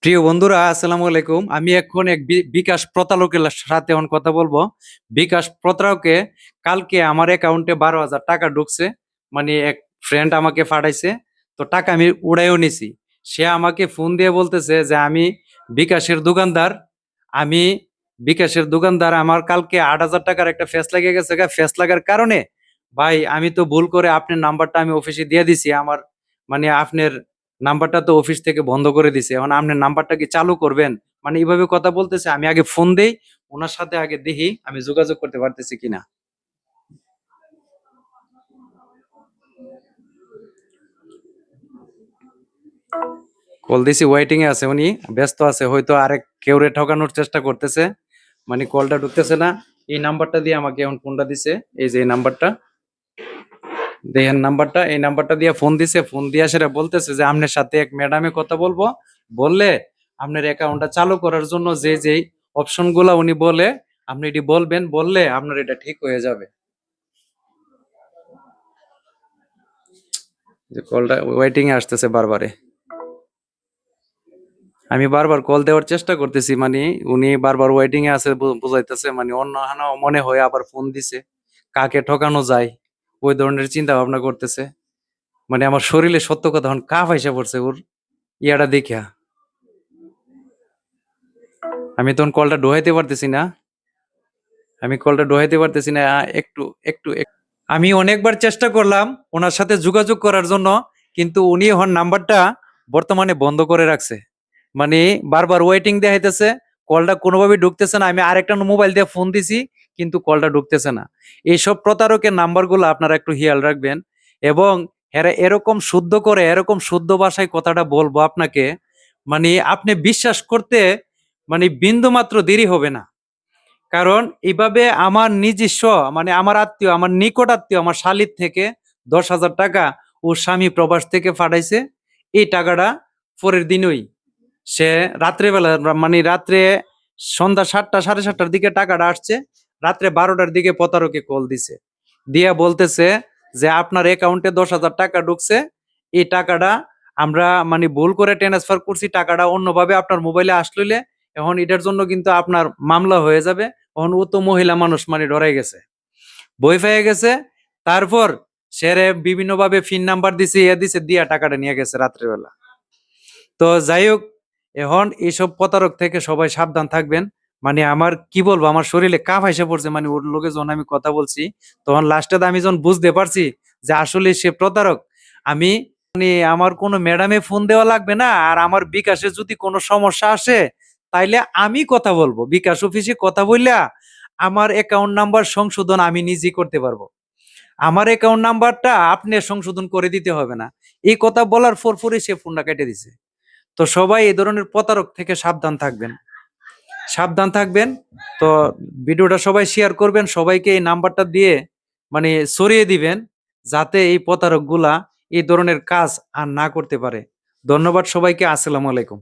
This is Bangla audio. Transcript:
প্রিয় বন্ধুরা, আসসালামু আলাইকুম। আমি এখন এক বিকাশ প্রতারকের সাথে এখন কথা বলবো। বিকাশ প্রতারকে কালকে আমার অ্যাকাউন্টে 12,000 টাকা ঢুকছে। মানে এক ফ্রেন্ড আমাকে পাঠাইছে। তো টাকা আমি উড়াইও নিছি। সে আমাকে ফোন দিয়ে বলতেছে যে বিকাশের দোকানদার আমি বিকাশের দোকানদার আমার কালকে 8,000 টাকার একটা ফেস লেগে গেছে। ফেস লাগার কারণে ভাই আমি তো ভুল করে আপনার নাম্বারটা আমি অফিসে দিয়ে দিছি। আমার মানে আপনার নাম্বারটা তো অফিস থেকে বন্ধ করে দিছে। এখন আপনার নাম্বারটা কি চালু করবেন? মানে এভাবে কথা বলতেছে। আমি আগে ফোন দেই, ওনার সাথে আগে দেখি আমি যোগাযোগ করতে পারতেছি কিনা। কল দিছি, ওয়েটিং এ আছে, উনি ব্যস্ত আছে, হয়তো আরেক কেউরে ঠকানোর চেষ্টা করতেছে। মানে কলটা ঢুকতেছে না। এই নাম্বারটা দিয়ে আমাকে এখন ফোনটা দিছে। এই যে এই নাম্বারটা দেখেন, নাম্বারটা এই নাম্বারটা দিয়ে ফোন দিছে। ফোন দিয়ে সেটা বলতেছে যে আপনার সাথে এক ম্যাডামে কথা বলবো, বললে আপনার অ্যাকাউন্টটা চালু করার জন্য যে যেই অপশন গুলা উনি বলে আপনি এটি বলবেন, বললে আপনার এটা ঠিক হয়ে যাবে। যে কলটা ওয়েটিং এ আসতেছে বারবারে। আমি বারবার কল দেওয়ার চেষ্টা করতেছি, মানে উনি বারবার ওয়েটিং এ আছে বুঝাইতেছে। মানে অন্য হানা মনে হয় আবার ফোন দিছে, কাকে ঠকানো যায় ওই ধরনের চিন্তা ভাবনা করতেছে। মানে আমার শরীরে সত্য কথা এখন কাঁপ আইসা পড়ছে ওর ইয়াটা দেখিয়া। আমি তখন কলটা ঢোকাইতে পারতেছি না। আমি কলটা ঢোকাইতে পারতেছি না। একটু একটু আমি অনেকবার চেষ্টা করলাম ওনার সাথে যোগাযোগ করার জন্য, কিন্তু উনি এখন নাম্বারটা বর্তমানে বন্ধ করে রাখছে। মানে বারবার ওয়েটিং দেখাইতেছে, কলটা কোনোভাবেই ঢুকতেছে না। আমি আরেকটা মোবাইল দিয়ে ফোন দিছি, কিন্তু কলটা ঢুকতেছে না। এইসব প্রতারকের নাম্বারগুলো আপনারা একটু খেয়াল রাখবেন। এবং এরা এরকম শুদ্ধ করে, এরকম শুদ্ধ ভাষায় কথাটা বলবো আপনাকে, মানে আপনি বিশ্বাস করতে মানে বিন্দুমাত্র দেরি হবে না। কারণ এভাবে আমার নিজস্ব মানে আমার আত্মীয়, আমার নিকট আত্মীয়, আমার শালির থেকে 10,000 টাকা ওর স্বামী প্রবাস থেকে পাঠাইছে। এই টাকাটা পরের দিনই সে রাত্রেবেলা, মানে রাত্রে সন্ধ্যা 7টা 7:30টার দিকে টাকাটা আসছে। রাত্রে 12টার দিকে প্রতারকে কল দিছে, দিয়া বলতেছে যে আপনার অ্যাকাউন্টে 10,000 টাকা ঢুকছে। এই টাকাটা আমরা মানে ভুল করে ট্রান্সফার করছি, টাকাটা অন্যভাবে আপনার মোবাইলে আসলে এখন এটার জন্য কিন্তু আপনার মামলা হয়ে যাবে। এখন ও তো মহিলা মানুষ, মানে ডরাই গেছে, বই পেয়ে গেছে। তারপর সেরে বিভিন্ন ভাবে ফিন নাম্বার দিছে, ইয়ে দিছে, দিয়া টাকাটা নিয়ে গেছে রাত্রেবেলা। তো যাই হোক, এখন এইসব প্রতারক থেকে সবাই সাবধান থাকবেন। মানে আমার কি বলবো, আমার শরীরে কাঁপ এসে পড়ছে। মানে ওর লোকে যখন আমি কথা বলছি, তখন লাস্টে আমি যখন বুঝতে পারছি যে আসলে সে প্রতারক। আমি মানে আমার কোনো ম্যাডামে ফোন দেওয়া লাগবে না। আর আমার বিকাশে যদি কোনো সমস্যা আসে, তাইলে আমি কথা বলবো বিকাশ অফিসে কথা বললা আমার অ্যাকাউন্ট নাম্বার সংশোধন আমি নিজেই করতে পারবো। আমার অ্যাকাউন্ট নাম্বারটা আপনি সংশোধন করে দিতে হবে না। এই কথা বলার পরপরই সে ফোনটা কেটে দিছে। তো সবাই এই ধরনের প্রতারক থেকে সাবধান থাকবেন, সাবধান থাকবেন। তো ভিডিওটা সবাই শেয়ার করবেন, সবাইকে এই নাম্বারটা দিয়ে মানে সরিয়ে দিবেন, যাতে এই প্রতারক গুলা এই ধরনের কাজ আর না করতে পারে। ধন্যবাদ সবাইকে। আসসালামু আলাইকুম।